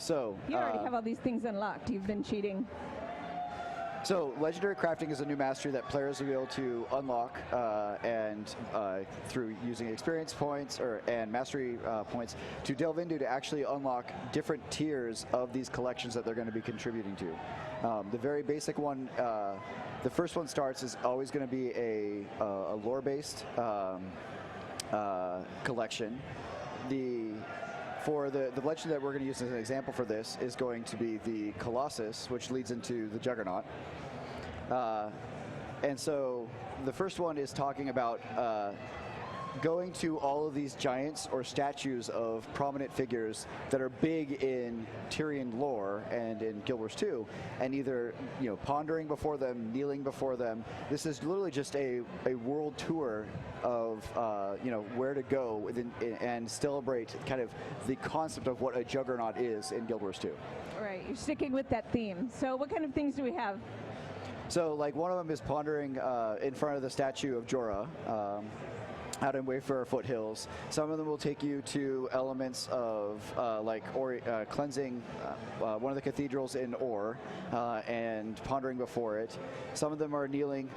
You already have all these things unlocked. You've been cheating. So legendary crafting is a new mastery that players will be able to unlock through using experience points and mastery points to delve into to actually unlock different tiers of these collections that they're going to be contributing to. The very basic one, the first one starts is always going to be a lore-based collection. For the legend that we're going to use as an example for this is going to be the Colossus, which leads into the Juggernaut. And so the first one is talking about going to all of these giants or statues of prominent figures that are big in Tyrian lore and in Guild Wars 2, and either pondering before them, kneeling before them. This is literally just a world tour of where to go and celebrate kind of the concept of what a juggernaut is in Guild Wars 2. Right, you're sticking with that theme. So what kind of things do we have? So like one of them is pondering in front of the statue of Jorah. Out in Wayfarer Foothills. Some of them will take you to elements of cleansing one of the cathedrals in Or and pondering before it. Some of them are kneeling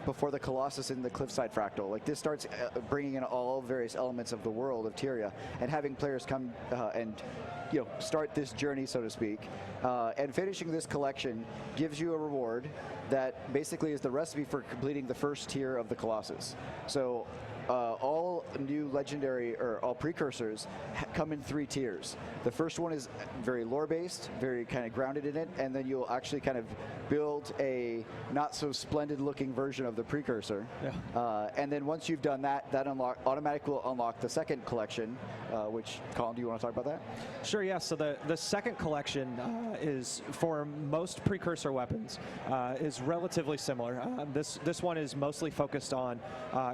before the Colossus in the Cliffside Fractal. Like this starts bringing in all various elements of the world of Tyria and having players come and start this journey, so to speak. And finishing this collection gives you a reward that basically is the recipe for completing the first tier of the Colossus. So all new legendary or all precursors come in 3 tiers. The first one is very lore-based, very kind of grounded in it, and then you'll actually kind of build a not so splendid looking version of the precursor. Yeah. And then once you've done that, automatically will unlock the second collection, which, Colin, do you want to talk about that? Sure, yeah. So the second collection is for most precursor weapons is relatively similar. This one is mostly focused on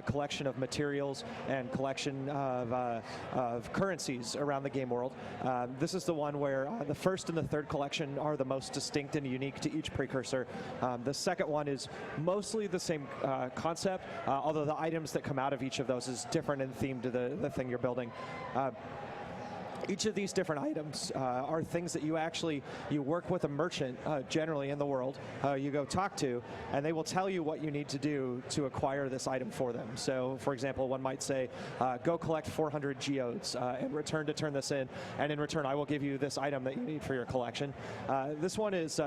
collection of materials and collection of currencies around the game world. This is the one where the first and the third collection are the most distinct and unique to each precursor. The second one is mostly the same concept, although the items that come out of each of those is different in theme to the thing you're building. Each of these different items are things that you work with a merchant generally in the world, you go talk to, and they will tell you what you need to do to acquire this item for them. So, for example, one might say, go collect 400 geodes and return to turn this in, and in return I will give you this item that you need for your collection. This one is,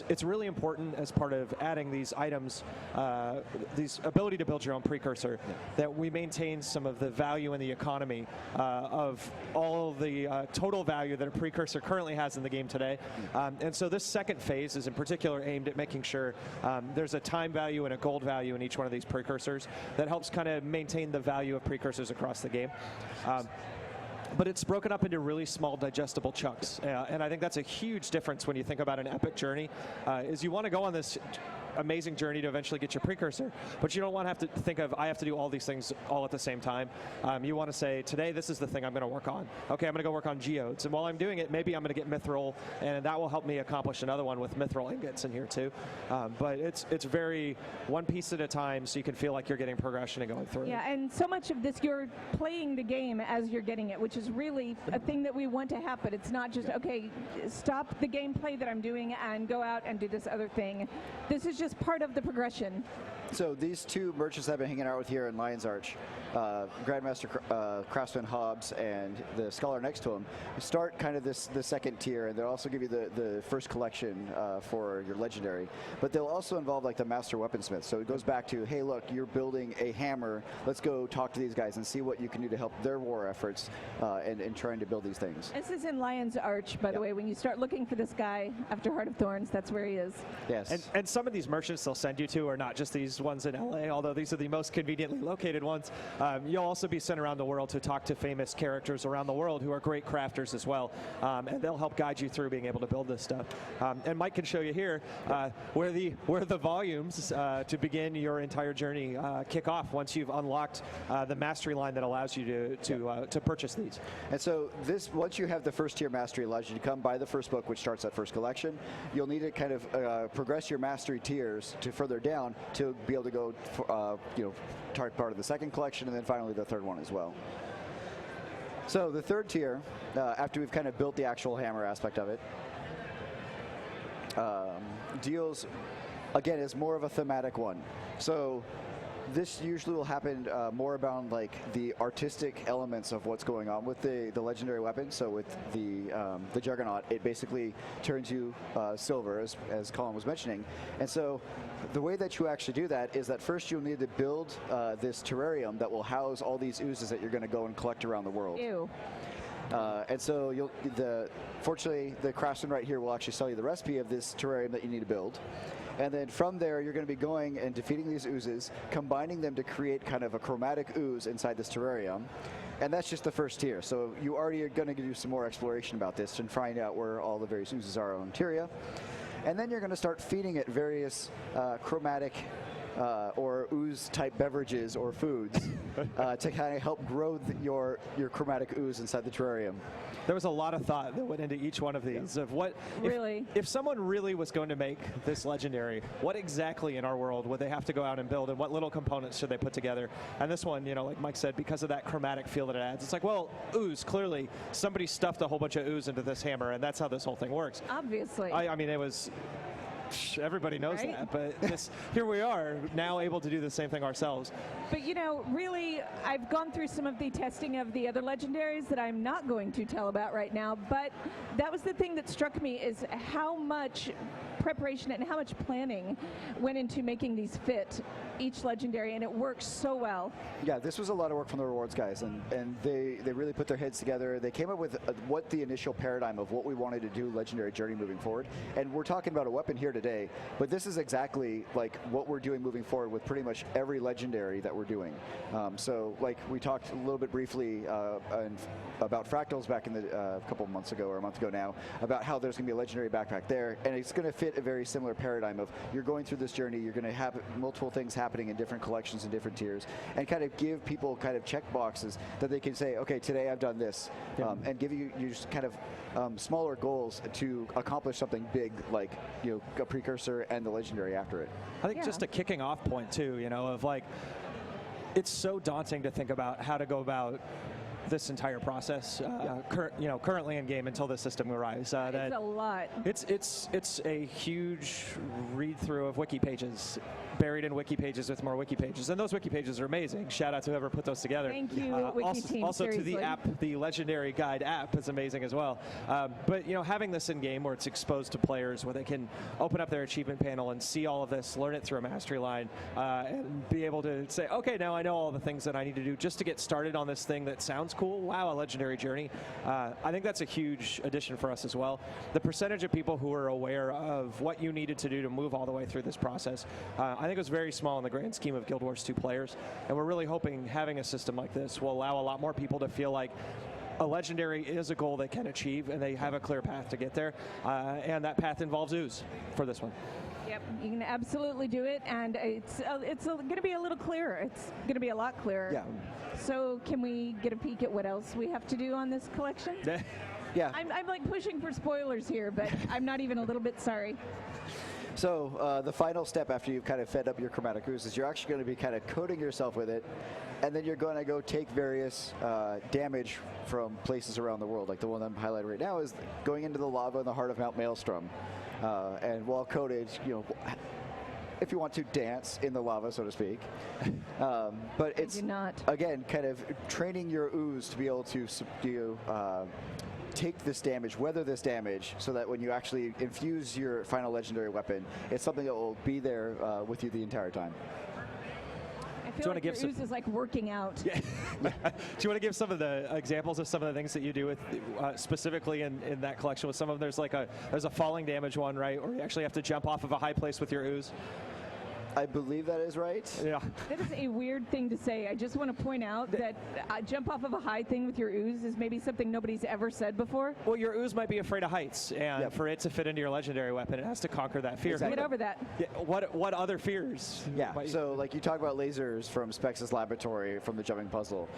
it's really important as part of adding these items, these ability to build your own precursor, that we maintain some of the value in the economy of all of the total value that a precursor currently has in the game today. And so this second phase is in particular aimed at making sure there's a time value and a gold value in each one of these precursors that helps kind of maintain the value of precursors across the game. But it's broken up into really small digestible chunks. And I think that's a huge difference when you think about an epic journey, is you want to go on this amazing journey to eventually get your precursor, but you don't want to have to think of, I have to do all these things all at the same time. You want to say, today this is the thing I'm going to work on. Okay, I'm going to go work on geodes, and while I'm doing it, maybe I'm going to get mithril, and that will help me accomplish another one with mithril ingots in here too. But it's very one piece at a time, so you can feel like you're getting progression and going through. Yeah, and so much of this, you're playing the game as you're getting it, which is really a thing that we want to happen. It's not just, okay, stop the gameplay that I'm doing and go out and do this other thing. This is just part of the progression. So these two merchants I've been hanging out with here in Lion's Arch, Grandmaster Craftsman Hobbs and the Scholar next to him, start kind of the second tier, and they'll also give you the first collection for your legendary. But they'll also involve like the Master Weaponsmith. So it goes back to, hey, look, you're building a hammer. Let's go talk to these guys and see what you can do to help their war efforts and trying to build these things. This is in Lion's Arch, by the way. When you start looking for this guy after Heart of Thorns, that's where he is. Yes. And some of these merchants they'll send you to are not just these ones in LA, although these are the most conveniently located ones. You'll also be sent around the world to talk to famous characters around the world who are great crafters as well, and they'll help guide you through being able to build this stuff. And Mike can show you here where the volumes to begin your entire journey kick off once you've unlocked the mastery line that allows you to purchase these. And so once you have the first tier mastery, allows you to come buy the first book, which starts at first collection. You'll need to kind of progress your mastery tiers to further down to be able to go, part of the second collection, and then finally the third one as well. So the third tier, after we've kind of built the actual hammer aspect of it, deals, again, is more of a thematic one. So this usually will happen more about like the artistic elements of what's going on with the legendary weapon. So with the Juggernaut, it basically turns you silver, as Colin was mentioning. And so the way that you actually do that is that first you'll need to build this terrarium that will house all these oozes that you're going to go and collect around the world. Ew. And so fortunately, the craftsman right here will actually sell you the recipe of this terrarium that you need to build. And then from there, you're going to be going and defeating these oozes, combining them to create kind of a chromatic ooze inside this terrarium. And that's just the first tier. So you already are going to do some more exploration about this and find out where all the various oozes are on Tyria. And then you're going to start feeding it various chromatic or ooze-type beverages or foods to kind of help grow your chromatic ooze inside the terrarium. There was a lot of thought that went into each one of these of what if someone really was going to make this legendary, what exactly in our world would they have to go out and build, and what little components should they put together? And this one, you know, like Mike said, because of that chromatic feel that it adds, it's like, well, ooze, clearly somebody stuffed a whole bunch of ooze into this hammer, and that's how this whole thing works. Obviously. I mean, it was... Everybody knows that, but here we are now able to do the same thing ourselves. But you know, really, I've gone through some of the testing of the other legendaries that I'm not going to tell about right now, but that was the thing that struck me, is how much preparation and how much planning went into making these fit each legendary, and it works so well. Yeah, this was a lot of work from the rewards guys, and they really put their heads together. They came up with what the initial paradigm of what we wanted to do legendary journey moving forward. And we're talking about a weapon here today, but this is exactly like what we're doing moving forward with pretty much every legendary that we're doing. So like we talked a little bit briefly about fractals back in the a couple months ago or a month ago now, about how there's going to be a legendary backpack there, and it's going to fit a very similar paradigm of you're going through this journey, you're going to have multiple things happening in different collections and different tiers, and kind of give people kind of check boxes that they can say, okay, today I've done this, and give you just kind of smaller goals to accomplish something big, like, you know, a precursor and the legendary after it. I think just a kicking off point too, you know, of like, it's so daunting to think about how to go about this entire process, currently in game until the system arrives. It's a lot. It's a huge read through of wiki pages, buried in wiki pages with more wiki pages, and those wiki pages are amazing. Shout out to whoever put those together. Thank you, wiki team. Also seriously. to the app, the Legendary Guide app is amazing as well. But you know, having this in game where it's exposed to players, where they can open up their achievement panel and see all of this, learn it through a mastery line, and be able to say, okay, now I know all the things that I need to do just to get started on this thing that sounds cool. Wow, a legendary journey. I think that's a huge addition for us as well. The percentage of people who are aware of what you needed to do to move all the way through this process, I think it was very small in the grand scheme of Guild Wars 2 players, and we're really hoping having a system like this will allow a lot more people to feel like a legendary is a goal they can achieve, and they have a clear path to get there, and that path involves ooze for this one. Yep, you can absolutely do it, and it's going to be a little clearer. It's going to be a lot clearer. Yeah. So can we get a peek at what else we have to do on this collection? Yeah. I'm like pushing for spoilers here, but I'm not even a little bit sorry. So the final step after you've kind of fed up your chromatic ooze is you're actually going to be kind of coating yourself with it, and then you're going to go take various damage from places around the world. Like the one I'm highlighting right now is going into the lava in the heart of Mount Maelstrom. And while coated, you know, if you want to dance in the lava, so to speak. But it's, again, kind of training your ooze to be able to take this damage, weather this damage, so that when you actually infuse your final legendary weapon, it's something that will be there with you the entire time. I feel like your ooze is like working out. Yeah. Do you want to give some of the examples of some of the things that you do with specifically in that collection with some of them? There's a falling damage one, right, where you actually have to jump off of a high place with your ooze. I believe that is right. Yeah. That is a weird thing to say. I just want to point out that jump off of a high thing with your ooze is maybe something nobody's ever said before. Well, your ooze might be afraid of heights, and for it to fit into your legendary weapon, it has to conquer that fear. Exactly. Get over that. Yeah, what other fears? Yeah, so like you talk about lasers from Specs' laboratory from the jumping puzzle.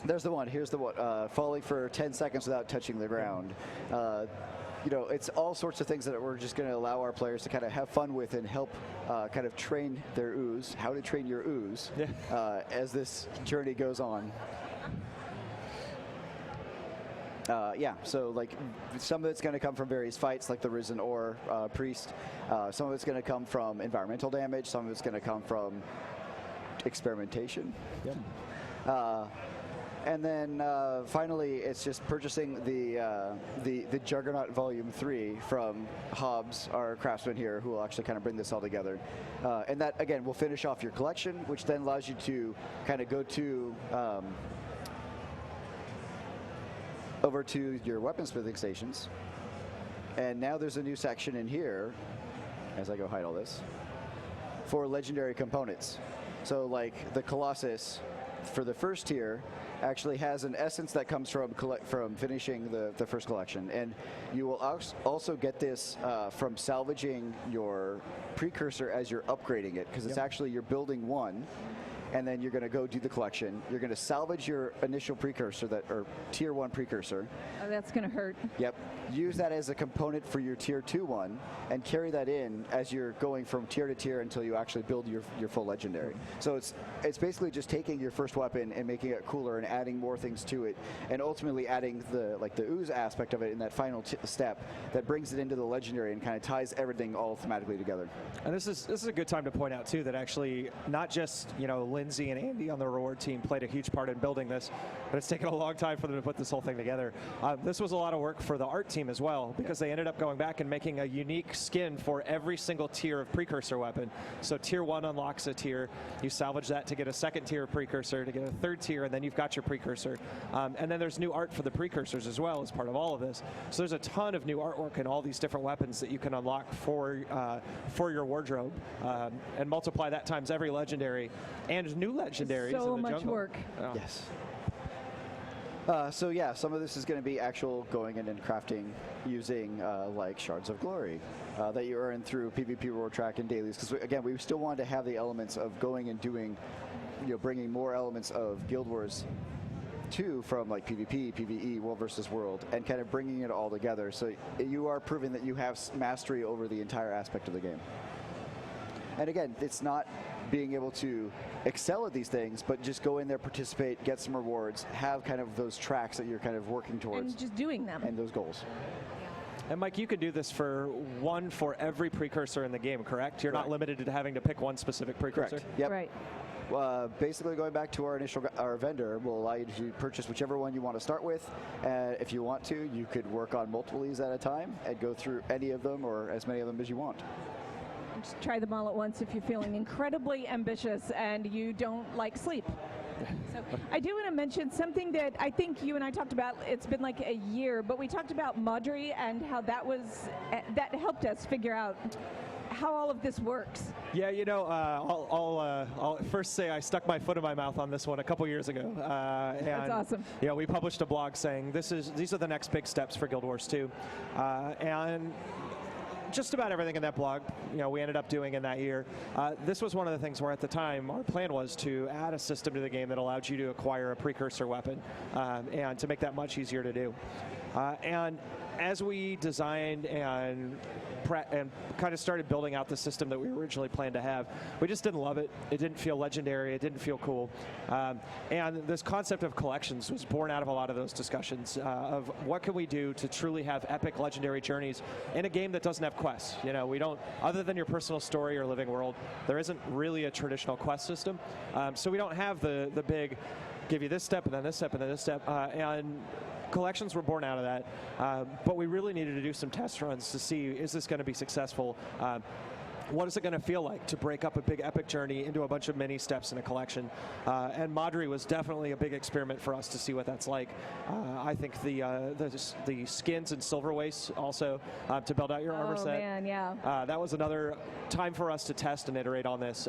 There's the one. Here's the one. Falling for 10 seconds without touching the ground. You know, it's all sorts of things that we're just going to allow our players to kind of have fun with and help kind of train their ooze, how to train your ooze as this journey goes on. Yeah, so like some of it's going to come from various fights, like the Risen Ore Priest. Some of it's going to come from environmental damage. Some of it's going to come from experimentation. Yep. And then finally, it's just purchasing the Juggernaut Volume 3 from Hobbs, our craftsman here, who will actually kind of bring this all together. And that, again, will finish off your collection, which then allows you to kind of go to over to your weaponsmithing stations. And now there's a new section in here, as I go hide all this, for legendary components. So like the Colossus for the first tier actually has an essence that comes from finishing the first collection, and you will also get this from salvaging your precursor as you're upgrading it, because it's actually you're building one, and then you're going to go do the collection. You're going to salvage your initial precursor, or tier 1 precursor. Oh, that's going to hurt. Yep. Use that as a component for your tier 2 one, and carry that in as you're going from tier to tier until you actually build your full legendary. So it's basically just taking your first weapon and making it cooler and adding more things to it, and ultimately adding the ooze aspect of it in that final step that brings it into the legendary and kind of ties everything all thematically together. And this is a good time to point out too that actually not just Lindsay and Andy on the reward team played a huge part in building this, but it's taken a long time for them to put this whole thing together. This was a lot of work for the art team as well, because they ended up going back and making a unique skin for every single tier of precursor weapon. So tier 1 unlocks a tier, you salvage that to get a second tier of precursor, to get a third tier, and then you've got your precursor. And then there's new art for the precursors as well as part of all of this. So there's a ton of new artwork in all these different weapons that you can unlock for your wardrobe, and multiply that times every legendary and new legendaries So in the much jungle. work. Oh. Yes. So yeah, some of this is going to be actual going in and crafting using like Shards of Glory that you earn through PvP reward track and dailies. Because again, we still wanted to have the elements of going and doing, bringing more elements of Guild Wars 2 from like PvP, PvE, World versus World, and kind of bringing it all together. So you are proving that you have mastery over the entire aspect of the game. And again, it's not being able to excel at these things, but just go in there, participate, get some rewards, have kind of those tracks that you're kind of working towards. And just doing them. And those goals. And Mike, you could do this for every precursor in the game, correct? You're not limited to having to pick one specific precursor? Correct. Yep. Right. Basically, going back to our vendor will allow you to purchase whichever one you want to start with. If you want to, you could work on multiple of these at a time and go through any of them or as many of them as you want. Just try them all at once if you're feeling incredibly ambitious and you don't like sleep. So I do want to mention something that I think you and I talked about. It's been like a year, but we talked about Madri and how that helped us figure out how all of this works. Yeah, I'll first say I stuck my foot in my mouth on this one a couple years ago. That's awesome. Yeah, we published a blog saying these are the next big steps for Guild Wars 2, and just about everything in that blog, we ended up doing in that year. This was one of the things where at the time our plan was to add a system to the game that allowed you to acquire a precursor weapon, and to make that much easier to do. And as we designed and kind of started building out the system that we originally planned to have, we just didn't love it. It didn't feel legendary. It didn't feel cool. And this concept of collections was born out of a lot of those discussions of what can we do to truly have epic legendary journeys in a game that doesn't have quests. We don't, other than your personal story or living world, there isn't really a traditional quest system. So we don't have the big give you this step and then this step and then this step. And collections were born out of that, but we really needed to do some test runs to see, is this going to be successful? What is it going to feel like to break up a big epic journey into a bunch of mini steps in a collection? And Madri was definitely a big experiment for us to see what that's like. I think the skins and silver wastes also to build out your armor set. Oh man, yeah. That was another time for us to test and iterate on this.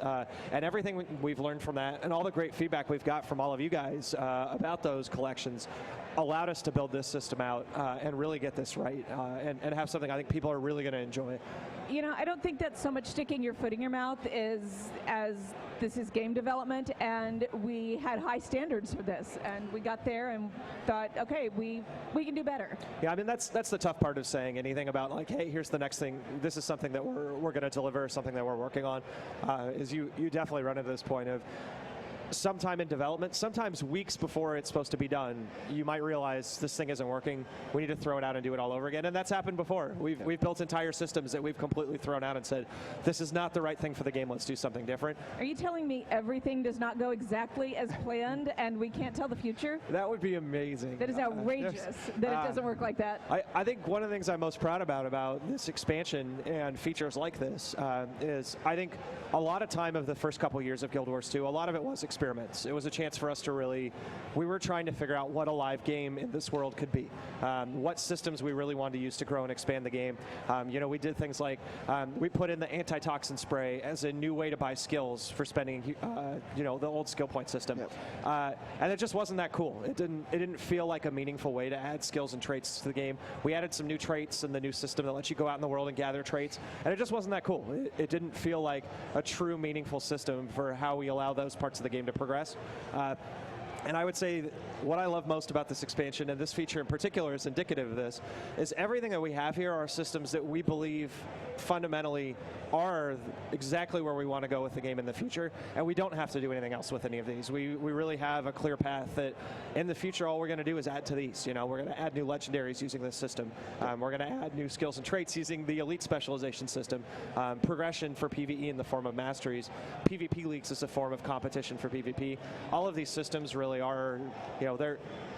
And everything we've learned from that and all the great feedback we've got from all of you guys about those collections allowed us to build this system out and really get this right and have something I think people are really going to enjoy. I don't think that's so much sticking your foot in your mouth as this is game development, and we had high standards for this, and we got there and thought, okay, we can do better. Yeah, I mean that's the tough part of saying anything about like, hey, here's the next thing. This is something that we're going to deliver, something that we're working on. Is you definitely run into this point of sometime in development, sometimes weeks before it's supposed to be done, you might realize this thing isn't working. We need to throw it out and do it all over again. And that's happened before. We've built entire systems that we've completely thrown out and said, this is not the right thing for the game. Let's do something different. Are you telling me everything does not go exactly as planned and we can't tell the future? That would be amazing. That is outrageous that it doesn't work like that. I think one of the things I'm most proud about this expansion and features like this is I think a lot of time of the first couple years of Guild Wars 2, a lot of it was experiments. It was a chance for us to we were trying to figure out what a live game in this world could be, what systems we really wanted to use to grow and expand the game. We did things like we put in the antitoxin spray as a new way to buy skills for spending, the old skill point system, and it just wasn't that cool. It didn't feel like a meaningful way to add skills and traits to the game. We added some new traits in the new system that lets you go out in the world and gather traits, and it just wasn't that cool. It didn't feel like a true meaningful system for how we allow those parts of the game to progress. And I would say what I love most about this expansion, and this feature in particular is indicative of this, is everything that we have here are systems that we believe fundamentally are exactly where we want to go with the game in the future, and we don't have to do anything else with any of these. We really have a clear path that in the future all we're going to do is add to these. We're going to add new legendaries using this system. We're going to add new skills and traits using the elite specialization system, progression for PvE in the form of masteries, PvP leagues as a form of competition for PvP. All of these systems really are,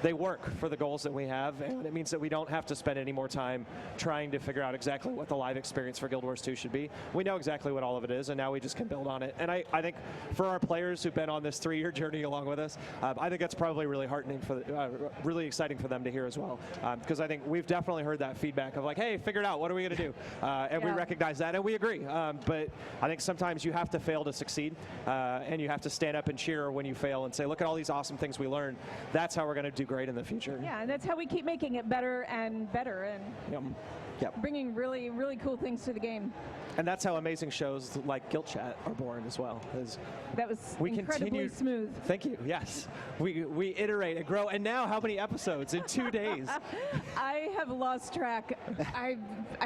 they work for the goals that we have, and it means that we don't have to spend any more time trying to figure out exactly what the live experience for Guild Wars 2 should be. We know exactly what all of it is, and now we just can build on it. And I think for our players who've been on this 3-year journey along with us, I think that's probably really heartening really exciting for them to hear as well. Because I think we've definitely heard that feedback of like, hey, figure it out, what are we going to do? And we recognize that, and we agree. But I think sometimes you have to fail to succeed, and you have to stand up and cheer when you fail and say, look at all these awesome things we learned. That's how we're going to do great in the future. Yeah, and that's how we keep making it better and better, and bringing really, really cool things to the game. And that's how amazing shows like Guild Chat are born as well. That was incredibly smooth. Thank you. Yes, we iterate and grow. And now, how many episodes in 2 days? I have lost track. I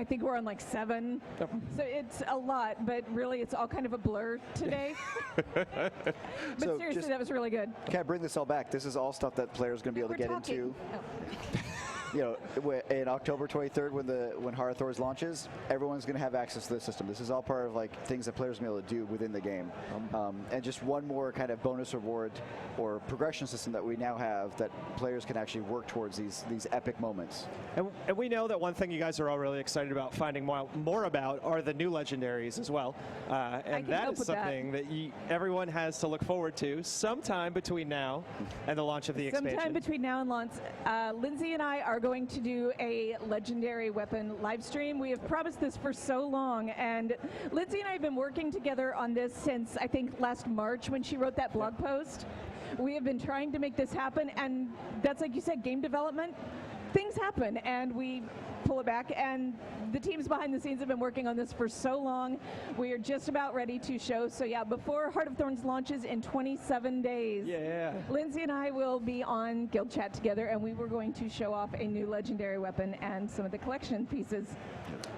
think we're on like 7. So it's a lot, but really it's all kind of a blur today. But so seriously, that was really good. Can I bring this all back? This is all stuff that players are going to be able to get into. In October 23rd, when Hearthors launches, everyone's going to have access to the system. This is all part of like things that players will be able to do within the game, and just one more kind of bonus reward or progression system that we now have that players can actually work towards these epic moments. And we know that one thing you guys are all really excited about finding more about are the new legendaries as well, and that is something that everyone has to look forward to sometime between now and the launch of the expansion. Sometime between now and launch, Lindsay and I are going to do a legendary weapon live stream. We have promised this for so long, and Lindsay and I have been working together on this since I think last March when she wrote that blog post. We have been trying to make this happen, and that's like you said, game development. Things happen, and we pull it back, and the teams behind the scenes have been working on this for so long. We are just about ready to show. So yeah, before Heart of Thorns launches in 27 days, Lindsay and I will be on Guild Chat together, and we were going to show off a new legendary weapon and some of the collection pieces.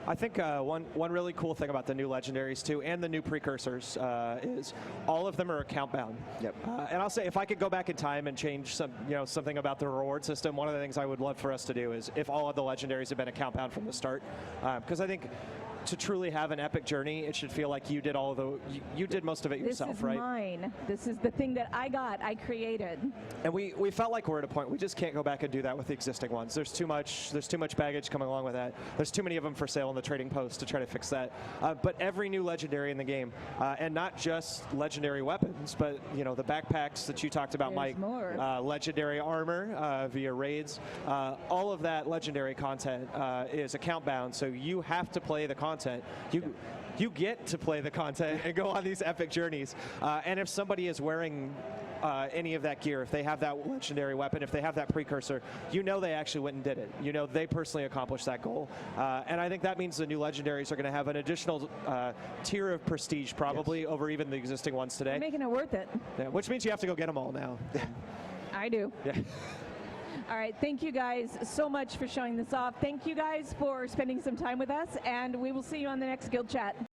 I think one really cool thing about the new legendaries too, and the new precursors, is all of them are account bound. Yep. And I'll say, if I could go back in time and change something about the reward system, one of the things I would love for us to do is if all of the legendaries have been account bound from the start, because I think to truly have an epic journey, it should feel like you did you did most of it yourself, right? This is mine. This is the thing that I created. And we felt like we're at a point we just can't go back and do that with the existing ones. There's too much baggage coming along with that. There's too many of them for sale in the trading post to try to fix that. But every new legendary in the game, and not just legendary weapons, but the backpacks that you talked about, There's Mike, more. legendary armor via raids, all of that legendary content is account bound. So you have to play the content. You get to play the content and go on these epic journeys. And if somebody is wearing any of that gear, if they have that legendary weapon, if they have that precursor, they actually went and did it. They personally accomplished that goal. And I think that means the new legendaries are going to have an additional tier of prestige probably over even the existing ones today. You're making it worth it. Yeah, which means you have to go get them all now. I do. Yeah. All right, thank you guys so much for showing this off. Thank you guys for spending some time with us, and we will see you on the next Guild Chat.